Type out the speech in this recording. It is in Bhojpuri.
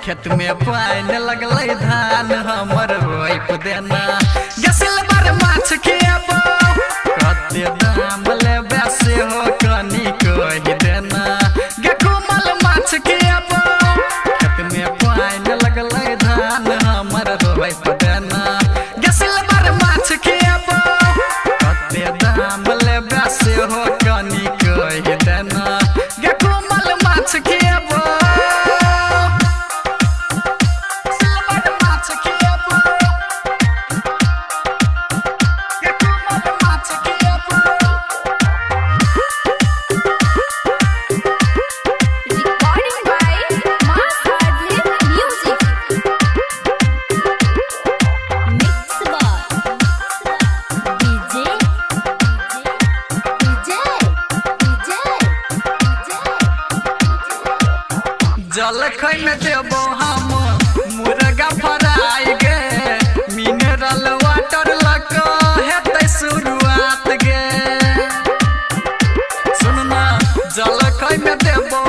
खेत में पानी लगल धान हमर रोप देना गसिल बार माछ खियाबो कते दाम लेबे से हो कनी कहि देना गे कोमल माछ खियाबो खेत में पानी लगल धान हमर रोप देना गसिल बार माछ खियाबो कते दाम लेबे से हो कनी कहि देना गे कोमल माछ खियाबो जलखै में देबो हम मुर्गा फ्राई गे मिनरल वाटर लक हेतै शुरुआत गे सुन ना जलखै में देबो